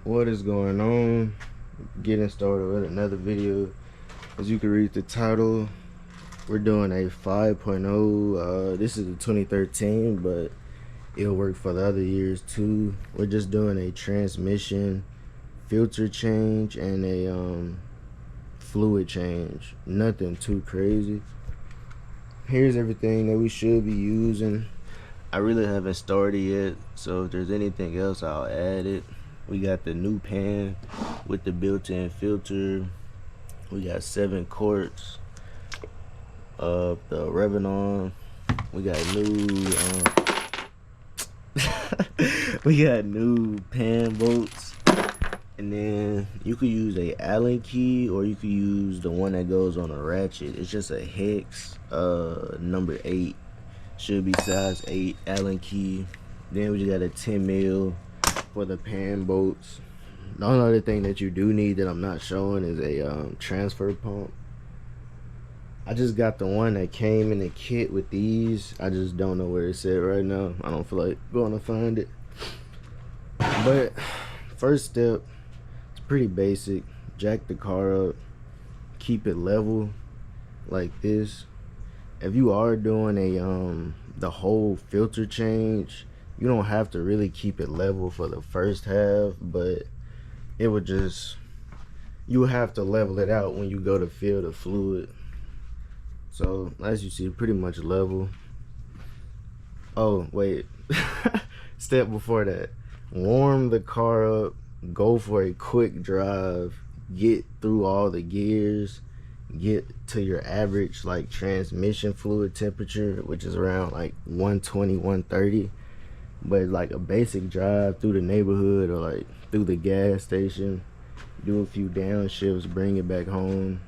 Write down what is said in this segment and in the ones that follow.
What is going on? Getting started with another video. As you can read the title, we're doing a 5.0. This is a 2013, but it'll work for the other years too. We're just doing a transmission filter change and a fluid change. Nothing too crazy. Here's everything that we should be using. I really haven't started yet, so if there's anything else, I'll add it. We got the new pan with the built-in filter. We got 7 quarts of the Revenon. We got new we got new pan bolts. And then you could use a Allen key, or you could use the one that goes on a ratchet. It's just a hex number 8. Should be size 8 Allen key. Then we just got a 10 mil for the pan bolts. The only other thing that you do need that I'm not showing is a transfer pump. I just got the one that came in the kit with these. I just don't know where it's at right now. I don't feel like going to find it. But first step, it's pretty basic. Jack the car up, keep it level like this. If you are doing a the whole filter change, you don't have to really keep it level for the first half, but it would just, you would have to level it out when you go to fill the fluid. So as you see, pretty much level. Oh wait, step before that, warm the car up, go for a quick drive, get through all the gears, get to your average like transmission fluid temperature, which is around like 120, 130. But like a basic drive through the neighborhood or like through the gas station, do a few downshifts, bring it back home,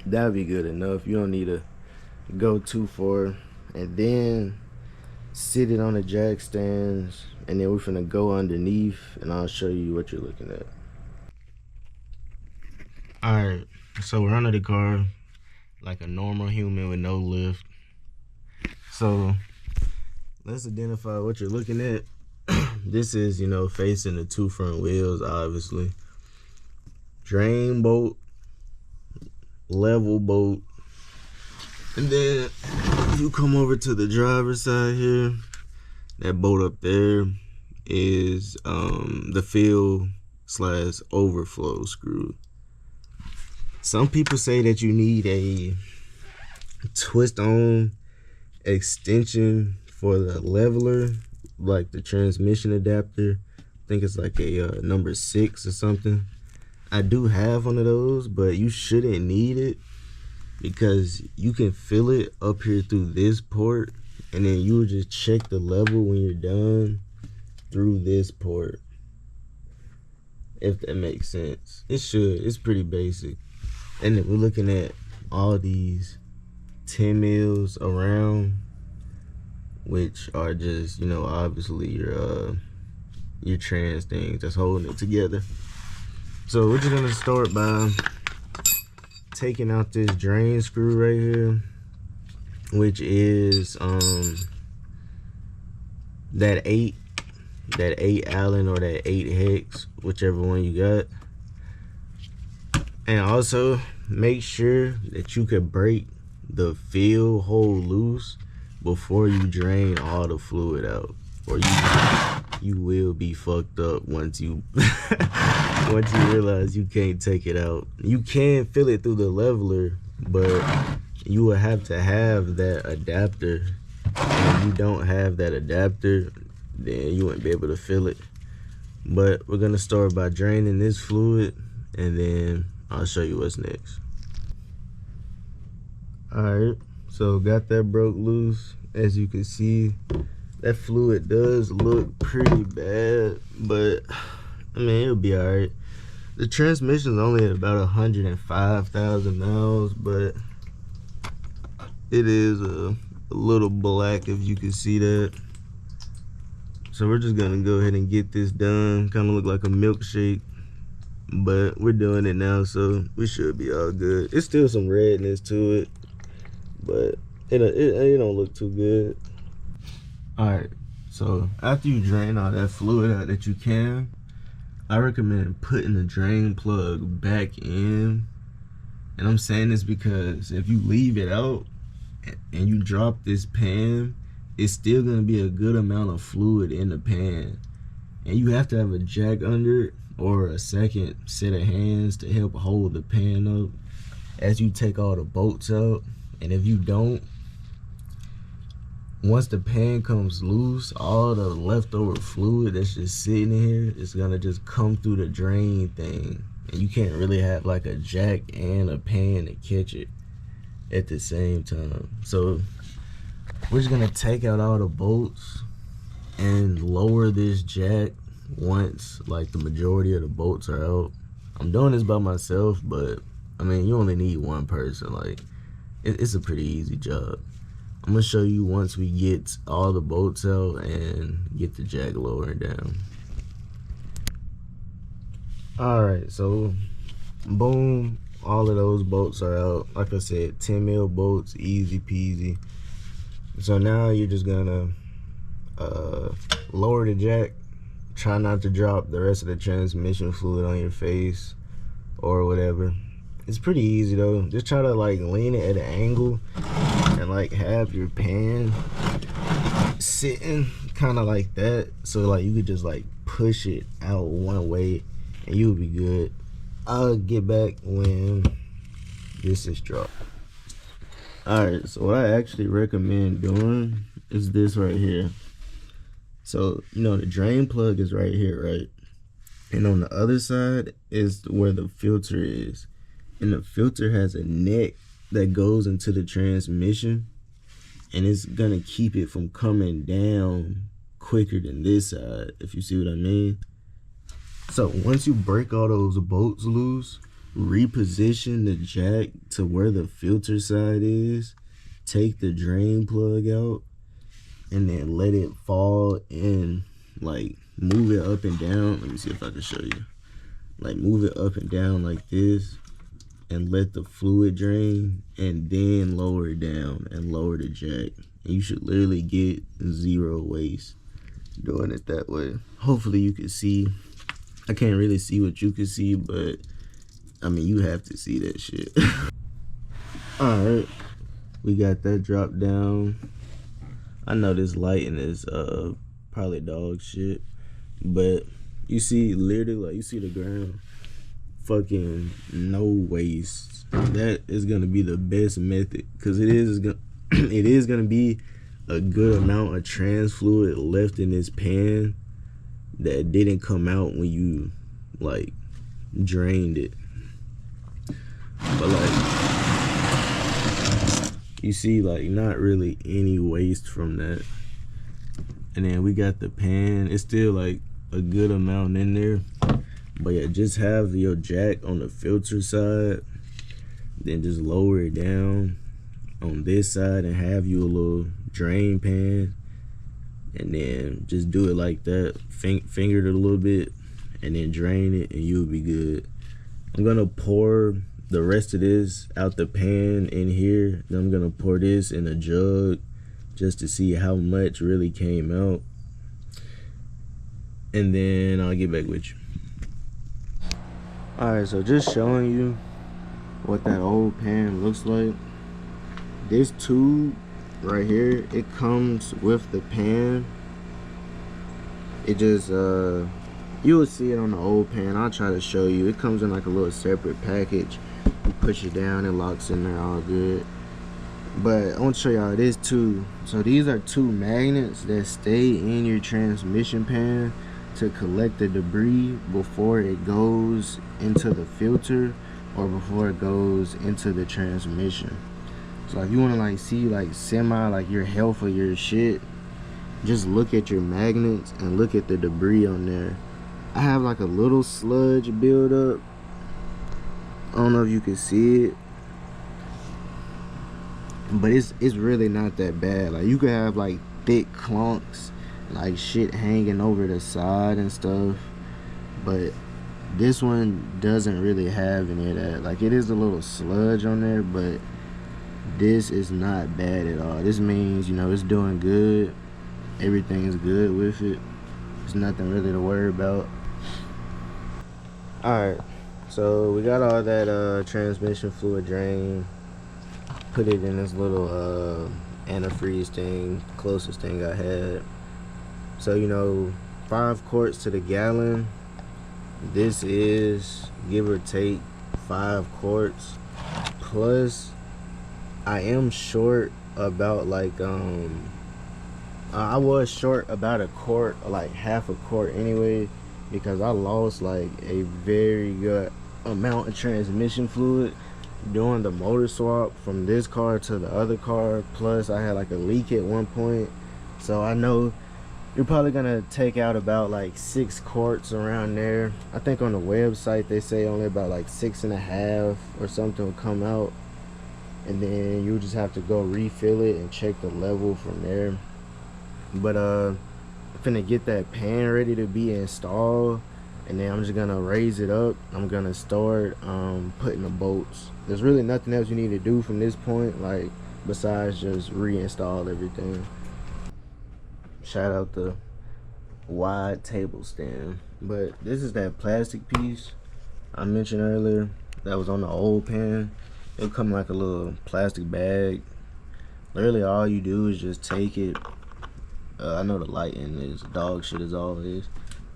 that'd be good enough. You don't need to go too far. And then sit it on the jack stands, and then we're finna go underneath and I'll show you what you're looking at. Alright, so we're under the car like a normal human with no lift. So let's identify what you're looking at. This is, you know, facing the 2 front wheels, obviously. Drain bolt, level bolt. And then you come over to the driver's side here. That bolt up there is the fill / overflow screw. Some people say that you need a twist on extension for the leveler, like the transmission adapter. I think it's like a number 6 or something. I do have one of those, but you shouldn't need it because you can fill it up here through this port, and then you will just check the level when you're done through this port, if that makes sense. It should. It's pretty basic. And then we're looking at all these 10 mils around, which are just, you know, obviously your trans things that's holding it together. So we're just gonna start by taking out this drain screw right here, which is that 8 Allen or that 8 hex, whichever one you got. And also make sure that you can break the fill hole loose before you drain all the fluid out, or you will be fucked up once you once you realize you can't take it out. You can fill it through the leveler, but you will have to have that adapter. And if you don't have that adapter, then you won't be able to fill it. But we're gonna start by draining this fluid, and then I'll show you what's next. Alright, so got that broke loose. As you can see, that fluid does look pretty bad, but I mean, it'll be alright. The transmission's only at about 105,000 miles, but it is a little black, if you can see that. So we're just gonna go ahead and get this done. Kind of look like a milkshake, but we're doing it now, so we should be all good. It's still some redness to it, but it don't look too good. All right, so after you drain all that fluid out that you can, I recommend putting the drain plug back in. And I'm saying this because if you leave it out and you drop this pan, it's still gonna be a good amount of fluid in the pan. And you have to have a jack under it or a second set of hands to help hold the pan up as you take all the bolts out. And if you don't, once the pan comes loose, all the leftover fluid that's just sitting in here is gonna just come through the drain thing. And you can't really have like a jack and a pan to catch it at the same time. So we're just gonna take out all the bolts and lower this jack once like the majority of the bolts are out. I'm doing this by myself, but I mean, you only need one person. Like, it's a pretty easy job. I'm gonna show you once we get all the bolts out and get the jack lowered down. Alright, so boom, all of those bolts are out. Like I said, 10 mil bolts, easy peasy. So now you're just gonna lower the jack. Try not to drop the rest of the transmission fluid on your face or whatever. It's pretty easy though. Just try to like lean it at an angle and like have your pan sitting kind of like that, so like you could just like push it out one way and you'll be good. I'll get back when this is dropped. Alright, so what I actually recommend doing is this right here. So, you know, the drain plug is right here, right? And on the other side is where the filter is. And the filter has a neck that goes into the transmission, and it's gonna keep it from coming down quicker than this side, if you see what I mean. So once you break all those bolts loose, reposition the jack to where the filter side is, take the drain plug out, and then let it fall in, like move it up and down. Let me see if I can show you. Like move it up and down like this and let the fluid drain, and then lower it down and lower the jack. And you should literally get zero waste doing it that way. Hopefully you can see. I can't really see what you can see, but I mean, you have to see that shit. Alright, we got that drop down. I know this lighting is probably dog shit, but you see literally, like, you see the ground, fucking no waste. That is gonna be the best method, because it is gonna be a good amount of trans fluid left in this pan that didn't come out when you like drained it. But like, you see, like, not really any waste from that. And then we got the pan. It's still like a good amount in there, but yeah, just have your jack on the filter side, then just lower it down on this side and have you a little drain pan, and then just do it like that. Finger it a little bit and then drain it, and you'll be good. I'm gonna pour the rest of this out the pan in here. Then I'm gonna pour this in a jug just to see how much really came out, and then I'll get back with you. Alright, so just showing you what that old pan looks like. This tube right here, it comes with the pan. It just you will see it on the old pan. I'll try to show you. It comes in like a little separate package. You push it down, it locks in there all good. But I want to show y'all this too. So these are two magnets that stay in your transmission pan to collect the debris before it goes into the filter or before it goes into the transmission. So if you want to like see like semi like your health of your shit, just look at your magnets and look at the debris on there. I have like a little sludge build up. I don't know if you can see it, but it's really not that bad. Like, you could have like thick clunks, like shit hanging over the side and stuff, but this one doesn't really have any of that. Like, it is a little sludge on there, but this is not bad at all. This means, you know, it's doing good. Everything's good with it. There's nothing really to worry about. Alright, so we got all that transmission fluid drain. Put it in this little antifreeze thing, closest thing I had. So, you know, 5 quarts to the gallon. This is, give or take, 5 quarts. Plus, I am short about like, I was short about a quart, like half a quart anyway, because I lost like a very good amount of transmission fluid doing the motor swap from this car to the other car. Plus I had like a leak at one point, so I know you're probably gonna take out about like 6 quarts around there. I think on the website they say only about like 6.5 or something will come out, and then you just have to go refill it and check the level from there. But I'm finna get that pan ready to be installed, and then I'm just gonna raise it up. I'm gonna start putting the bolts. There's really nothing else you need to do from this point, like besides just reinstall everything. Shout out the wide table stand. But this is that plastic piece I mentioned earlier that was on the old pan. It'll come like a little plastic bag. Literally all you do is just take it. I know the lighting is dog shit as always,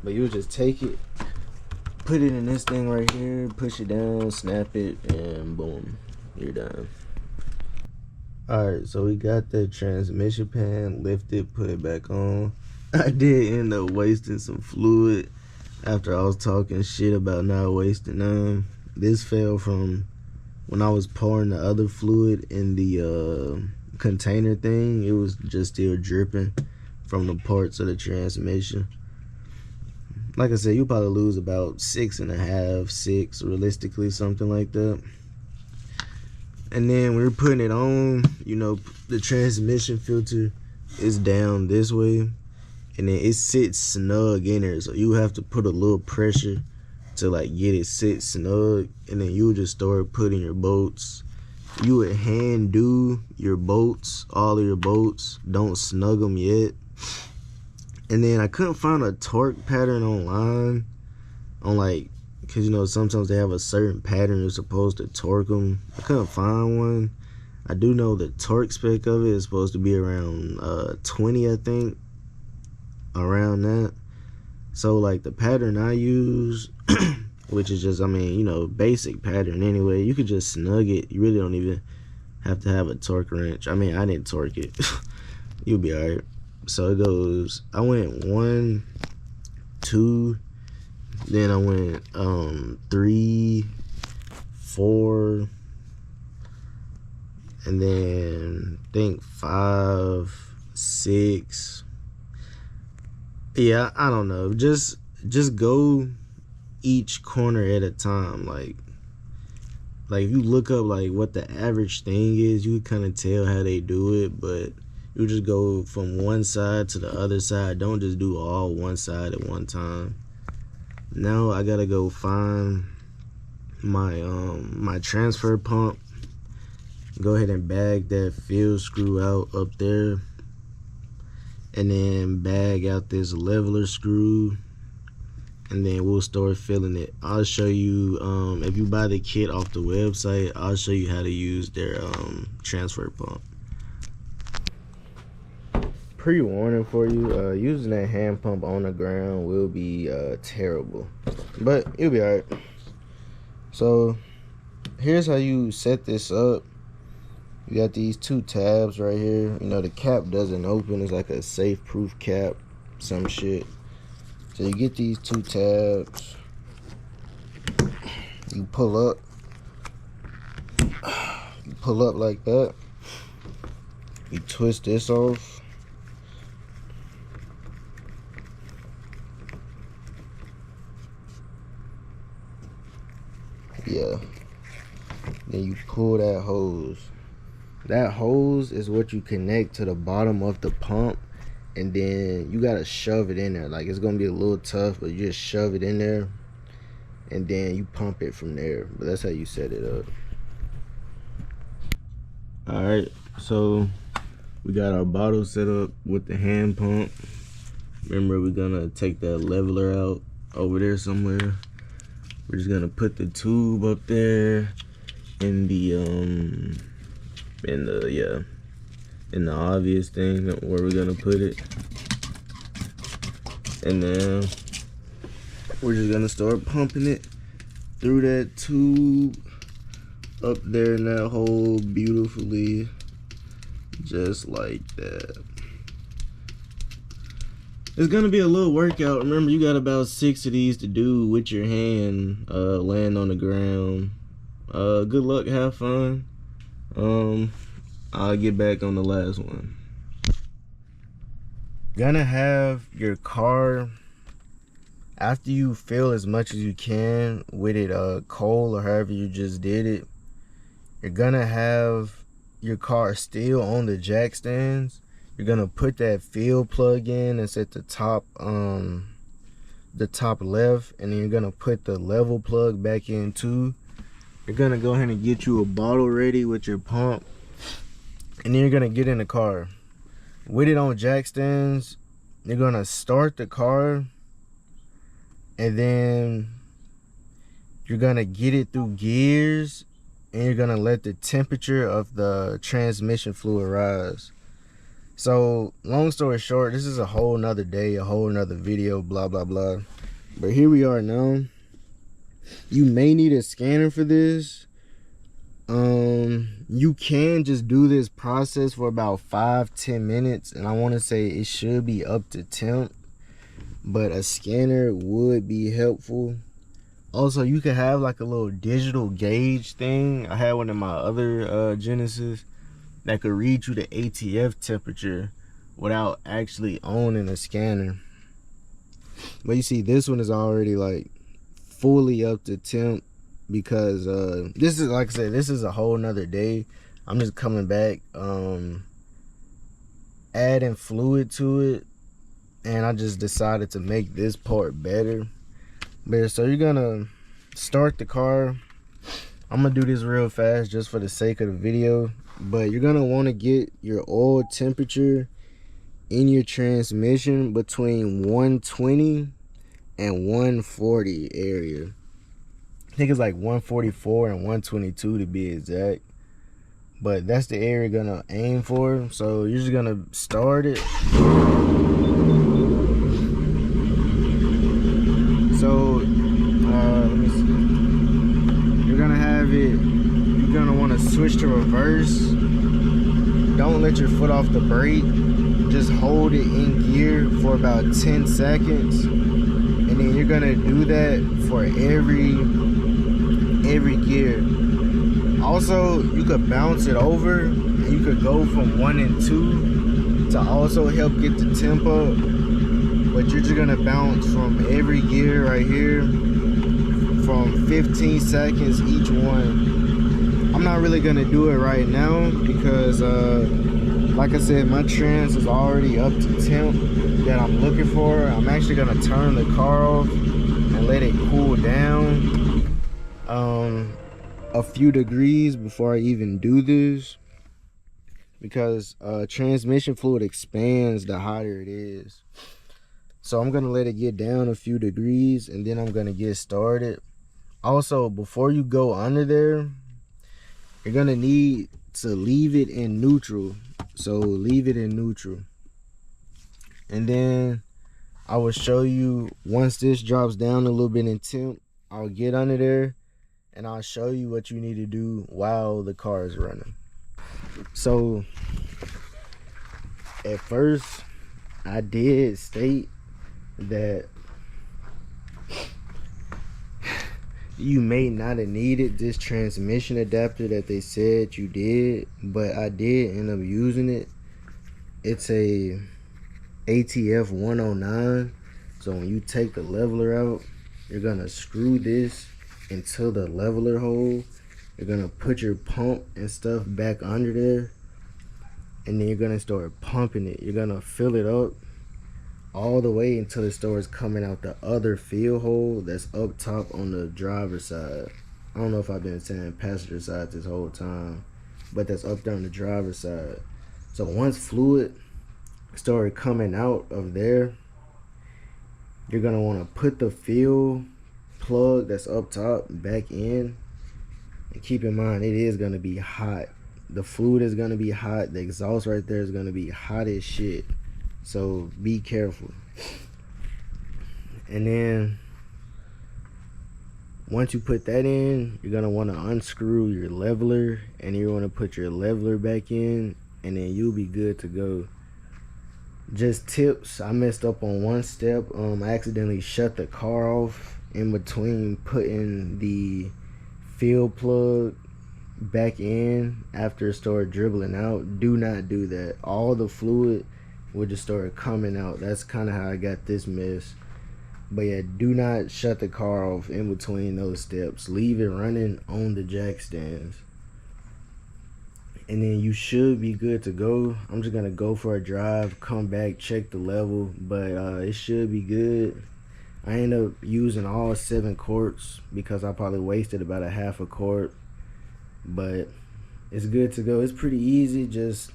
but you just take it, put it in this thing right here, push it down, snap it, and boom, you're done. Alright, so we got the transmission pan lifted, put it back on. I did end up wasting some fluid after I was talking shit about not wasting none. This fell from when I was pouring the other fluid in the container thing. It was just still dripping from the parts of the transmission. Like I said, you'll probably lose about 6.5, 6 realistically, something like that. And then when you're putting it on, you know, the transmission filter is down this way, and then it sits snug in there, so you have to put a little pressure to like get it sit snug, and then you just start putting your bolts. You would hand do your bolts, all of your bolts, don't snug them yet. And then I couldn't find a torque pattern online on like, because you know sometimes they have a certain pattern you're supposed to torque them. I couldn't find one. I do know the torque spec of it is supposed to be around 20, I think, around that. So like the pattern I use, which is just, I mean, you know, basic pattern anyway, you could just snug it. You really don't even have to have a torque wrench. I mean, I didn't torque it. You'll be alright. So it goes, I went 1, 2, then I went 3, 4, and then I think 5, 6. Yeah, I don't know. Just go each corner at a time. Like if you look up like what the average thing is, you can kind of tell how they do it, but you just go from one side to the other side. Don't just do all one side at one time. Now I gotta go find my my transfer pump. Go ahead and bag that field screw out up there, and then bag out this leveler screw, and then we'll start filling it. I'll show you, if you buy the kit off the website, I'll show you how to use their transfer pump. Pre-warning for you, using that hand pump on the ground will be terrible, but you'll be alright. So here's how you set this up. You got these 2 tabs right here. You know, the cap doesn't open. It's like a safe proof cap, some shit. So you get these 2 tabs, you pull up like that, you twist this off, yeah, then you pull that hose. That hose is what you connect to the bottom of the pump, and then you gotta shove it in there. Like, it's gonna be a little tough, but you just shove it in there, and then you pump it from there. But that's how you set it up. Alright, so we got our bottle set up with the hand pump. Remember, we're gonna take that leveler out over there somewhere. We're just gonna put the tube up there in the in the obvious thing where we're gonna put it, and then we're just gonna start pumping it through that tube up there in that hole beautifully, just like that. It's gonna be a little workout. Remember, you got about 6 of these to do with your hand laying on the ground. Good luck, have fun. I'll get back on the last one. Gonna have your car, after you fill as much as you can with it cold or however you just did it, you're gonna have your car still on the jack stands. You're gonna put that fill plug in that's at the top left, and then you're gonna put the level plug back in too. You're gonna go ahead and get you a bottle ready with your pump, and then you're gonna get in the car with it on jack stands. You're gonna start the car, and then you're gonna get it through gears, and you're gonna let the temperature of the transmission fluid rise. So long story short, this is a whole nother day, a whole nother video, blah blah blah, but here we are now. You may need a scanner for this. You can just do this process for about 5-10 minutes, and I want to say it should be up to temp, but a scanner would be helpful. Also, you could have like a little digital gauge thing. I had one in my other Genesis that could read you the ATF temperature without actually owning a scanner. But you see, this one is already like fully up to temp, because this is, like I said, this is a whole nother day. I'm just coming back, adding fluid to it, and I just decided to make this part better. But so you're gonna start the car. I'm gonna do this real fast just for the sake of the video, but you're gonna want to get your oil temperature in your transmission between 120 and 140 area. I think it's like 144 and 122 to be exact, but that's the area you're gonna aim for. So you're just gonna start it. So let me see. You're gonna have it, you're gonna want to switch to reverse. Don't let your foot off the brake. Just hold it in gear for about 10 seconds, and then you're gonna do that for every gear. Also, you could bounce it over, and you could go from 1 and 2 to also help get the temp up, but you're just gonna bounce from every gear right here from 15 seconds each one. I'm not really gonna do it right now because like I said, my trans is already up to temp that I'm looking for. I'm actually gonna turn the car off and let it cool down a few degrees before I even do this, because transmission fluid expands the hotter it is. So I'm gonna let it get down a few degrees, and then I'm gonna get started. Also, before you go under there, you're gonna need to leave it in neutral. So leave it in neutral, and then I will show you once this drops down a little bit in temp. I'll get under there and I'll show you what you need to do while the car is running. So at first I did state that you may not have needed this transmission adapter that they said you did, but I did end up using it. It's a ATF 109. So when you take the leveler out, you're gonna screw this into the leveler hole. You're gonna put your pump and stuff back under there, and then you're gonna start pumping it. You're gonna fill it up all the way until it starts coming out the other fill hole that's up top on the driver's side. I don't know if I've been saying passenger side this whole time, but that's up there on the driver's side. So once fluid started coming out of there, you're gonna want to put the fill plug that's up top back in. And keep in mind, it is going to be hot. The fluid is going to be hot. The exhaust right there is going to be hot as shit. So be careful. And then once you put that in, you're going to want to unscrew your leveler, and you're going to put your leveler back in, and then you'll be good to go. Just tips, I messed up on one step. I accidentally shut the car off in between putting the field plug back in after it started dribbling out. Do not do that. All the fluid would just start coming out. That's kind of how I got this mess. But yeah, do not shut the car off in between those steps. Leave it running on the jack stands, and then you should be good to go. I'm just gonna go for a drive, come back, check the level, but it should be good. I end up using all 7 quarts because I probably wasted about a half a quart, but it's good to go. It's pretty easy, just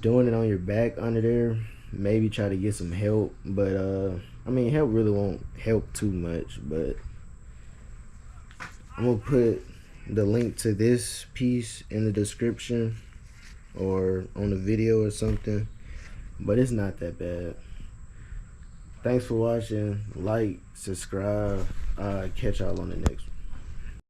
doing it on your back under there. Maybe try to get some help, but I mean, help really won't help too much. But I'm gonna put the link to this piece in the description or on the video or something, but it's not that bad. Thanks for watching. Like, subscribe. Catch y'all on the next one.